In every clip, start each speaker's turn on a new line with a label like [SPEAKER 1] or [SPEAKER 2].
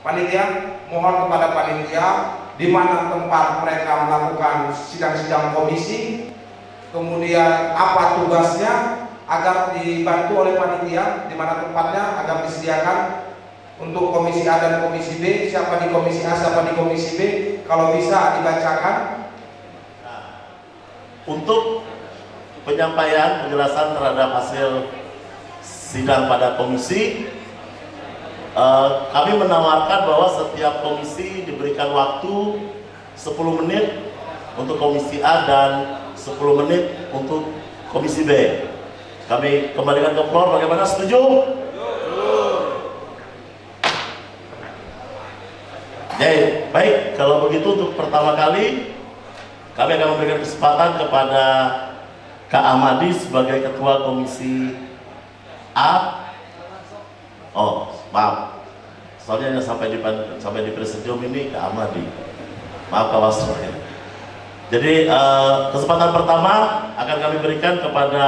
[SPEAKER 1] panitia, mohon kepada panitia di mana tempat mereka melakukan sidang-sidang komisi, kemudian apa tugasnya, agar dibantu oleh panitia di mana tempatnya, agar disediakan untuk komisi A dan komisi B, siapa di komisi A, siapa di komisi B, kalau bisa dibacakan.
[SPEAKER 2] Untuk penyampaian penjelasan terhadap hasil sidang pada komisi, kami menawarkan bahwa setiap komisi diberikan waktu 10 menit untuk komisi A dan 10 menit untuk komisi B. Kami kembalikan ke floor, bagaimana, setuju? Baik, kalau begitu untuk pertama kali kami akan memberikan kesempatan kepada Kak Ahmadi sebagai Ketua Komisi A. Oh, maaf, soalnya sampai di presidium ini Kak Ahmadi. Maaf Kak Wasro. Jadi kesempatan pertama akan kami berikan kepada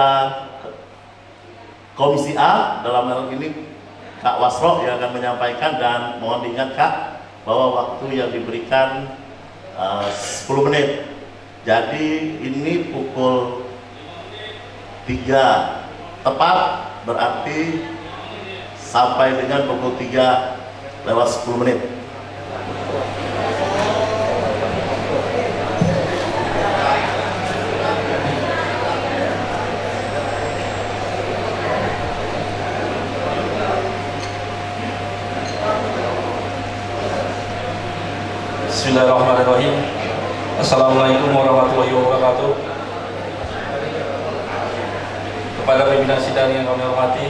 [SPEAKER 2] Komisi A, dalam hal ini Kak Wasro yang akan menyampaikan, dan mohon diingat Kak bahwa waktu yang diberikan 10 menit. Jadi ini pukul 3 tepat, berarti sampai dengan pukul 3:10 menit.
[SPEAKER 3] Bismillahirrahmanirrahim. Assalamualaikum warahmatullahi wabarakatuh. Kepada pimpinan sidang yang kami hormati,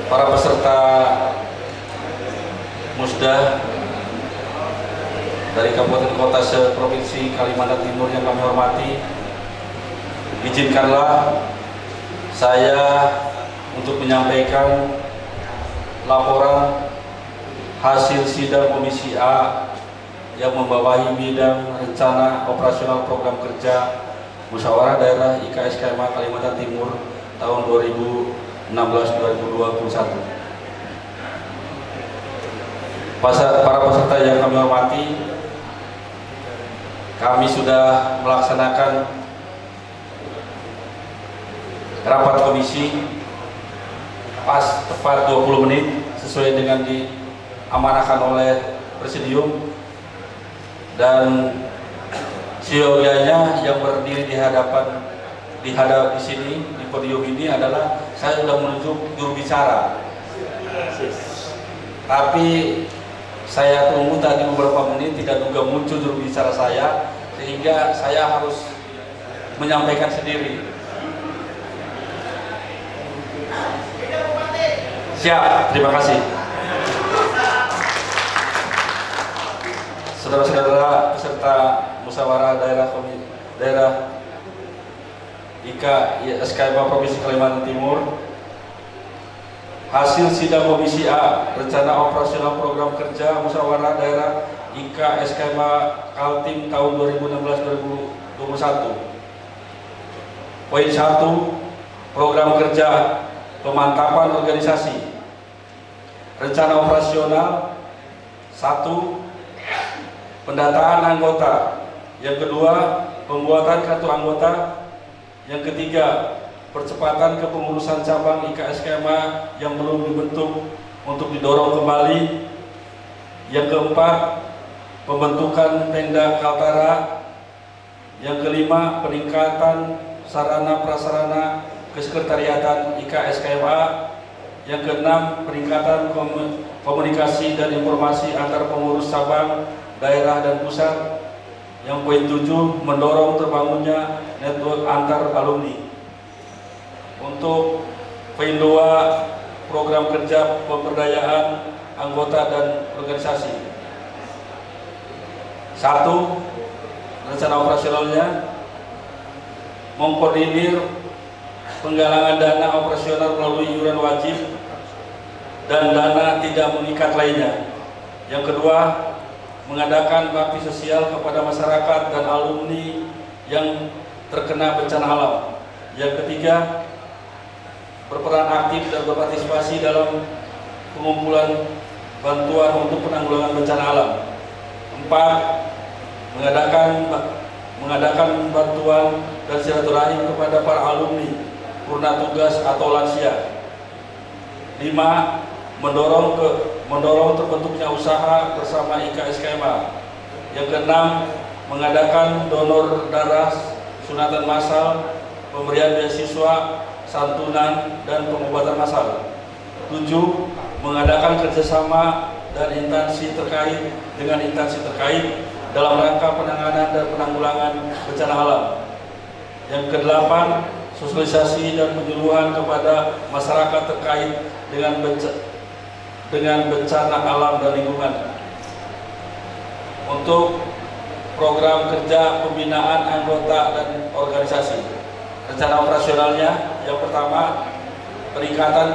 [SPEAKER 3] para peserta musda dari Kabupaten Kota se-Provinsi Kalimantan Timur yang kami hormati, izinkanlah saya untuk menyampaikan laporan hasil sidang Komisi A yang membawahi bidang rencana operasional program kerja Musyawarah Daerah IKSKMA Kalimantan Timur tahun 2016-2021. Para peserta yang kami hormati, kami sudah melaksanakan rapat komisi pas tepat 20 menit sesuai dengan diamanahkan oleh presidium, dan siogianya yang berdiri di sini di podium ini adalah saya sudah menunjuk juru bicara, tapi saya tunggu tadi beberapa menit tidak juga muncul juru bicara saya, sehingga saya harus menyampaikan sendiri. Siap, terima kasih. Saudara-saudara peserta musyawarah daerah IKSKMA Provinsi Kalimantan Timur, hasil sidang Komisi A rencana operasional program kerja musyawarah daerah IKSKMA Kaltim tahun 2016-2021. Poin 1, program kerja pemantapan organisasi. Rencana operasional 1, pendataan anggota. Yang kedua, pembuatan kartu anggota. Yang ketiga, percepatan kepengurusan cabang IKSKMA yang belum dibentuk untuk didorong kembali. Yang keempat, pembentukan Pemda Kaltara. Yang kelima, peningkatan sarana prasarana kesekretariatan IKSKMA. Yang keenam, peningkatan komunikasi dan informasi antar pengurus cabang, daerah dan pusat. Yang poin 7, mendorong terbangunnya network antar alumni. Untuk poin 2, program kerja pemberdayaan anggota dan organisasi. 1, rencana operasionalnya mengkoordinir penggalangan dana operasional melalui iuran wajib dan dana tidak mengikat lainnya. Yang kedua, mengadakan bakti sosial kepada masyarakat dan alumni yang terkena bencana alam. Yang ketiga, berperan aktif dan berpartisipasi dalam pengumpulan bantuan untuk penanggulangan bencana alam. 4. Mengadakan bantuan dan silaturahim kepada para alumni, purna tugas atau lansia. 5. Mendorong terbentuknya usaha bersama IKSKMA. Yang ke-6, mengadakan donor darah, sunatan massal, pemberian beasiswa, santunan, dan pengobatan massal. 7. Mengadakan kerjasama dan instansi terkait dengan instansi terkait dalam rangka penanganan dan penanggulangan bencana alam. Yang ke-8, sosialisasi dan penyuluhan kepada masyarakat terkait dengan bencana alam dan lingkungan. Untuk program kerja pembinaan anggota dan organisasi, rencana operasionalnya, yang pertama, peningkatan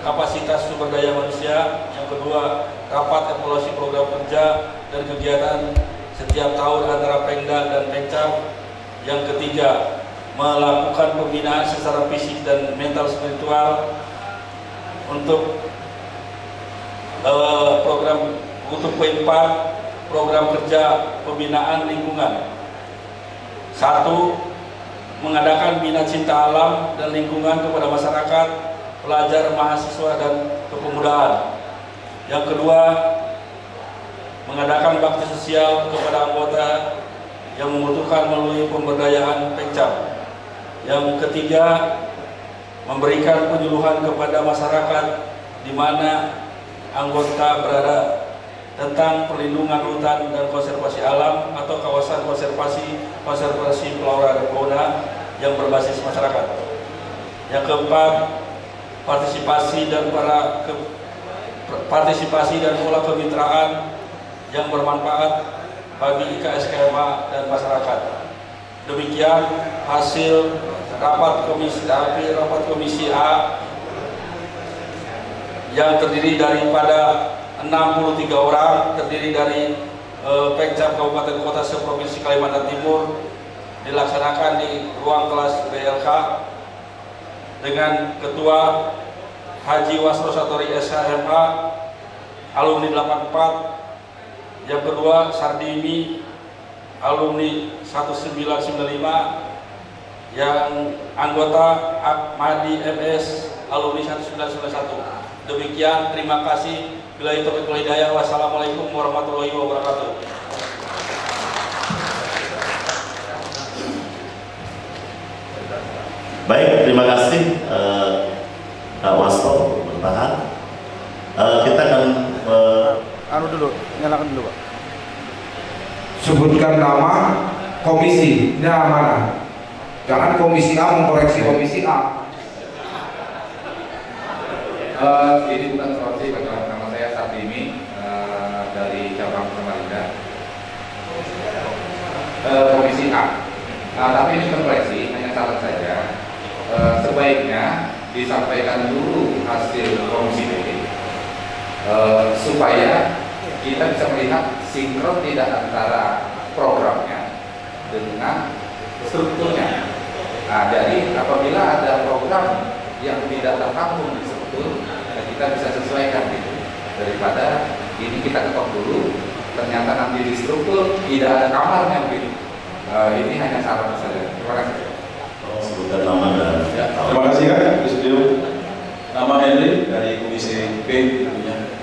[SPEAKER 3] kapasitas sumber daya manusia. Yang kedua, rapat evaluasi program kerja dan kegiatan setiap tahun antara Pemda dan Pemcap. Yang ketiga, melakukan pembinaan secara fisik dan mental spiritual. Untuk P4, program kerja pembinaan lingkungan. 1. Mengadakan bina cinta alam dan lingkungan kepada masyarakat, pelajar, mahasiswa, dan kepemudaan. Yang kedua, mengadakan bakti sosial kepada anggota yang membutuhkan melalui pemberdayaan Pemcap. Yang ketiga, memberikan penyuluhan kepada masyarakat di mana anggota berada tentang perlindungan hutan dan konservasi alam atau kawasan konservasi flora dan fauna yang berbasis masyarakat. Yang keempat, partisipasi dan pola kemitraan yang bermanfaat bagi IKSKMA dan masyarakat. Demikian hasil rapat komisi A yang terdiri daripada 63 orang, terdiri dari Pemcap Kabupaten Kota seprovinsi Kalimantan Timur, dilaksanakan di ruang kelas BLK dengan Ketua Haji Wasro Satori SHMA, alumni 84. Yang kedua, Sardimi, alumni 1995. Yang anggota Ahmadi MS, alumni 1991. Demikian, terima kasih. Billahi taufiq wal hidayah. Wassalamualaikum warahmatullahi wabarakatuh.
[SPEAKER 2] Baik, terima kasih Pak Wasro bertahan. Kita akan
[SPEAKER 4] dulu, nyalakan dulu Pak.
[SPEAKER 1] Sebutkan nama komisinya mana. Jangan komisi A mengkoreksi komisi A.
[SPEAKER 5] Ini bukan korupsi, nama saya Sardimi dari cabang Samarinda, komisi A. Tapi ini koreksi, hanya saran saja. Sebaiknya disampaikan dulu hasil komisi B, supaya kita bisa melihat sinkron tidak antara programnya dengan strukturnya. Nah, jadi apabila ada program yang tidak tertampung di struktur, kita bisa sesuaikan gitu. Daripada ini kita ketok dulu, ternyata nanti di struktur tidak ada kamarnya begitu. Ini hanya saran saja. Terima kasih.
[SPEAKER 2] Sebutkan nama dan
[SPEAKER 4] Terima kasih Kak, di studio. Nama Henry dari Komisi B tentunya.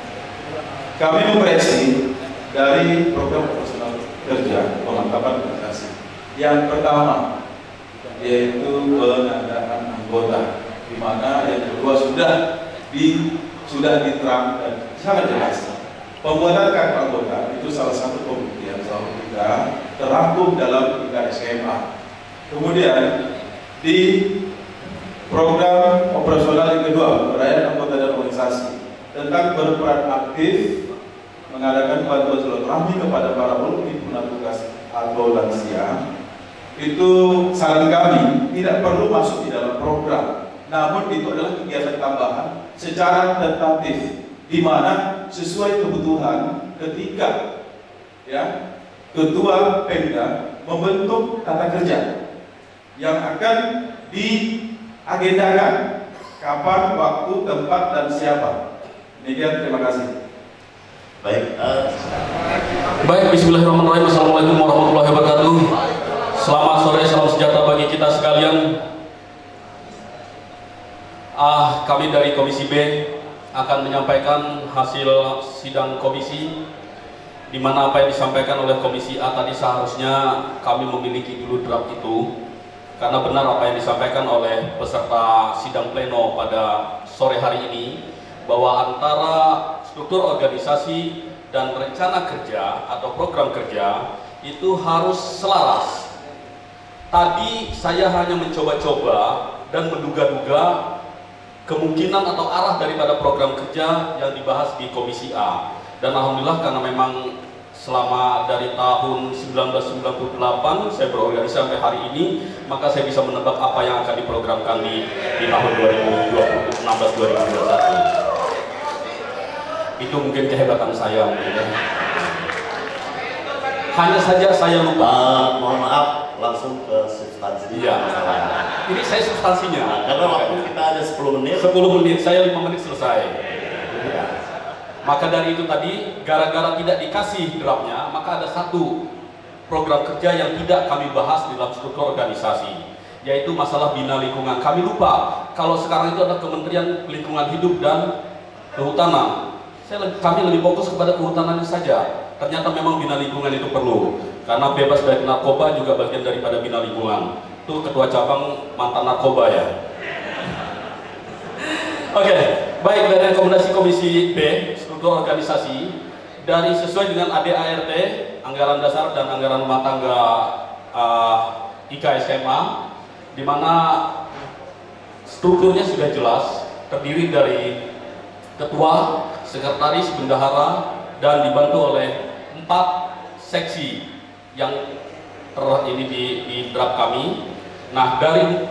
[SPEAKER 4] Kami memproyeksi dari program operasional kerja pemantapan organisasi. Yang pertama yaitu pengadaan anggota, di mana yang kedua sudah diterangkan sangat jelas. Pembuatan kartu anggota itu salah satu pembuktian bahwa kita terangkum dalam IKSKMA. Kemudian di program operasional yang kedua, pemberdayaan anggota dan organisasi, tentang berperan aktif mengadakan bantuan silaturahmi kepada para alumni purna tugas atau lansia. Itu saran kami tidak perlu masuk di dalam program, namun itu adalah kegiatan tambahan secara tentatif, di mana sesuai kebutuhan ketika Ketua Pemda membentuk tata kerja yang akan diagendakan kapan, waktu, tempat, dan siapa. Demikian, terima kasih.
[SPEAKER 2] Baik,
[SPEAKER 3] Baik, bismillahirrahmanirrahim. Assalamualaikum warahmatullahi wabarakatuh. Selamat sore, salam sejahtera bagi kita sekalian. Kami dari Komisi B akan menyampaikan hasil sidang komisi, di mana apa yang disampaikan oleh Komisi A tadi seharusnya kami memiliki dulu draft itu, karena benar apa yang disampaikan oleh peserta sidang pleno pada sore hari ini, bahwa antara struktur organisasi dan rencana kerja atau program kerja itu harus selaras. Tadi saya hanya mencoba-coba dan menduga-duga kemungkinan atau arah daripada program kerja yang dibahas di Komisi A. Dan alhamdulillah karena memang selama dari tahun 1998 saya berorganisasi sampai hari ini, maka saya bisa menebak apa yang akan diprogramkan di tahun 2016-2021. Itu mungkin kehebatan saya mungkin ya. Hanya saja saya lupa.
[SPEAKER 2] mohon maaf, langsung ke substansi masalah.
[SPEAKER 3] Ini saya substansinya.
[SPEAKER 2] Karena waktu kita ada 10 menit.
[SPEAKER 3] 10 menit, saya 5 menit selesai. Ya. Maka dari itu tadi, gara-gara tidak dikasih draftnya, maka ada satu program kerja yang tidak kami bahas di dalam struktur organisasi, yaitu masalah bina lingkungan. Kami lupa kalau sekarang itu ada Kementerian Lingkungan Hidup dan Kehutanan. Kami lebih fokus kepada kehutanan saja. Ternyata memang bina lingkungan itu perlu, karena bebas dari narkoba juga bagian daripada bina lingkungan. Itu ketua cabang mantan narkoba ya. Oke, baik, dari rekomendasi Komisi B struktur organisasi, dari sesuai dengan ADART anggaran dasar dan anggaran rumah tangga IK SMA, di mana strukturnya sudah jelas, terdiri dari ketua, sekretaris, bendahara, dan dibantu oleh 4 seksi yang ini di draft kami. Nah, dari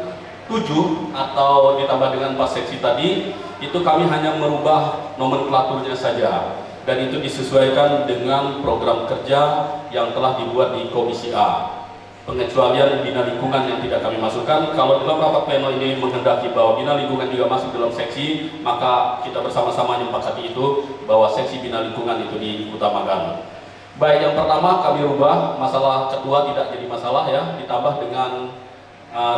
[SPEAKER 3] 7 atau ditambah dengan 4 seksi tadi, itu kami hanya merubah nomenklaturnya saja, dan itu disesuaikan dengan program kerja yang telah dibuat di Komisi A. Pengecualian bina lingkungan yang tidak kami masukkan. Kalau dalam rapat pleno ini menghendaki bahwa bina lingkungan juga masuk dalam seksi, maka kita bersama-sama menyepakati itu, bahwa seksi bina lingkungan itu diutamakan. Baik, yang pertama kami rubah masalah ketua tidak jadi masalah ya, ditambah dengan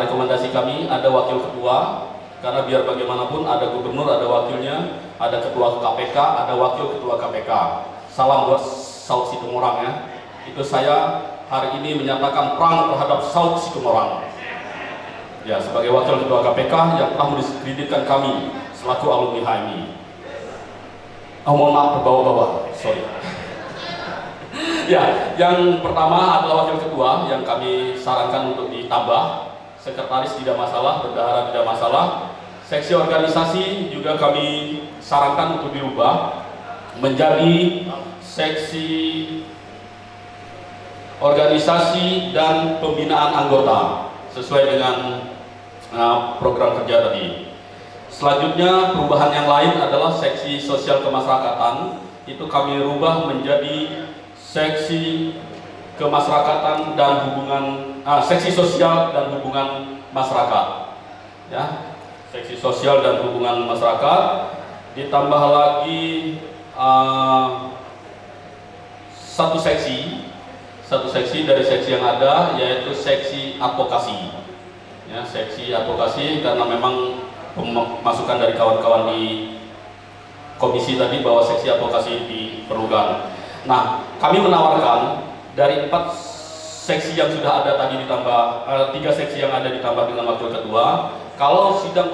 [SPEAKER 3] rekomendasi kami ada wakil ketua, karena biar bagaimanapun ada gubernur, ada wakilnya, ada ketua KPK, ada wakil ketua KPK. Salam buat Saud Situmorang ya. Itu saya hari ini menyatakan perang terhadap Saud Situmorang. Ya, sebagai wakil ketua KPK yang telah mendiskreditkan kami selaku alumni HMI. Mohon maaf berbawa-bawa, sorry. Ya, yang pertama adalah wakil ketua yang kami sarankan untuk ditambah. Sekretaris tidak masalah, bendahara tidak masalah. Seksi organisasi juga kami sarankan untuk dirubah menjadi seksi organisasi dan pembinaan anggota sesuai dengan program kerja tadi. Selanjutnya perubahan yang lain adalah seksi sosial kemasyarakatan, itu kami rubah menjadi seksi kemasyarakatan dan hubungan seksi sosial dan hubungan masyarakat ya, seksi sosial dan hubungan masyarakat, ditambah lagi satu seksi dari seksi yang ada, yaitu seksi advokasi ya, seksi advokasi, karena memang masukan dari kawan-kawan di komisi tadi bahwa seksi advokasi diperlukan. Nah, kami menawarkan dari 4 seksi yang sudah ada tadi ditambah 3 seksi yang ada ditambah dengan wakil ketua. Kalau sidang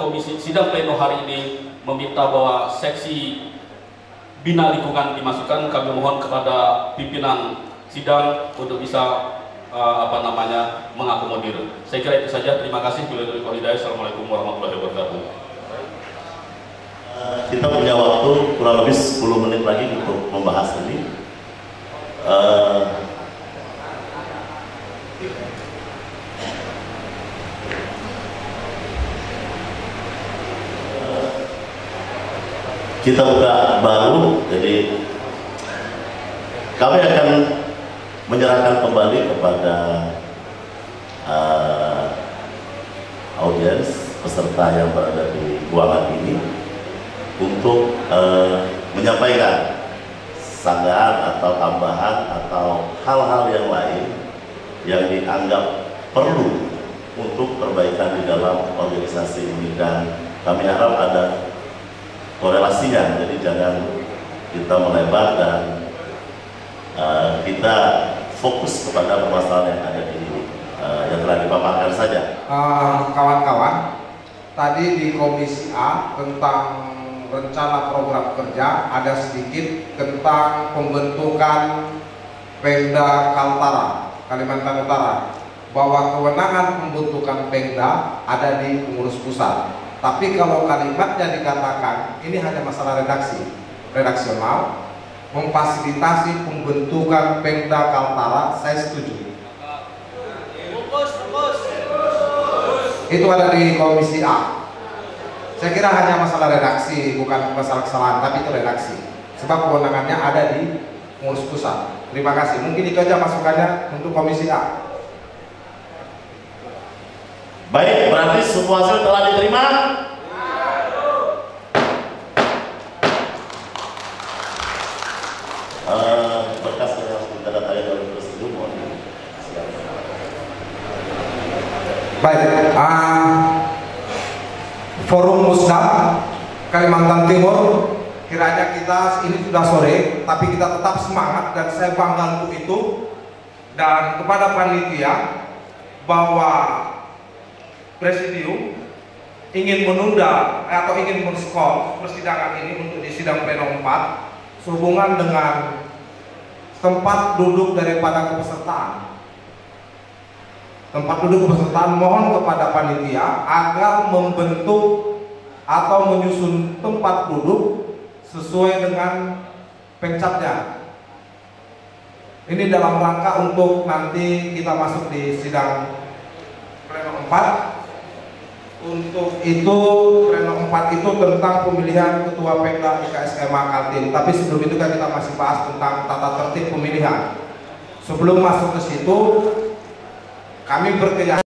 [SPEAKER 3] pleno hari ini meminta bahwa seksi bina lingkungan dimasukkan, kami mohon kepada pimpinan sidang untuk bisa mengakomodir. Saya kira itu saja. Terima kasih. Assalamualaikum warahmatullahi wabarakatuh.
[SPEAKER 2] Kita punya waktu kurang lebih 10 menit lagi untuk membahas ini. Kita buka baru, jadi kami akan menyerahkan kembali kepada audiens peserta yang berada di ruangan ini untuk menyampaikan sanggahan atau tambahan atau hal-hal yang lain yang dianggap perlu untuk perbaikan di dalam organisasi ini, dan kami harap ada korelasinya, jadi jangan kita melebar dan kita fokus kepada permasalahan yang ada di yang telah dipaparkan saja.
[SPEAKER 1] Kawan-kawan, tadi di Komisi A tentang rencana program kerja ada sedikit tentang pembentukan Pemda Kaltara, Kalimantan Utara, bahwa kewenangan pembentukan Pemda ada di pengurus pusat. Tapi kalau kalimatnya dikatakan ini hanya masalah redaksional, memfasilitasi pembentukan Pemda Kaltara, saya setuju. Itu ada di Komisi A. Saya kira hanya masalah redaksi, bukan masalah kesalahan, tapi itu redaksi. Sebab kewenangannya ada di pengurus pusat. Terima kasih. Mungkin itu aja masukannya untuk Komisi A.
[SPEAKER 2] Baik, berarti semua hasil telah diterima. Berkas yang harus kita datangkan oleh Presidium.
[SPEAKER 1] Baik, Forum Musda Kalimantan Timur, kiranya kita ini sudah sore, tapi kita tetap semangat dan saya bangga untuk itu. Dan kepada panitia bahwa Presidium ingin menunda atau ingin men-skor persidangan ini untuk di sidang pleno 4 sehubungan dengan tempat duduk daripada kepesertaan. Tempat duduk kepesertaan, mohon kepada panitia agar membentuk atau menyusun tempat duduk sesuai dengan pencapnya. Ini dalam rangka untuk nanti kita masuk di sidang pleno 4. Untuk itu pleno 4 itu tentang pemilihan ketua Pemda IKSMA Kaltim. Tapi sebelum itu kan kita masih bahas tentang tata tertib pemilihan. Sebelum masuk ke situ, kami berkeyakinan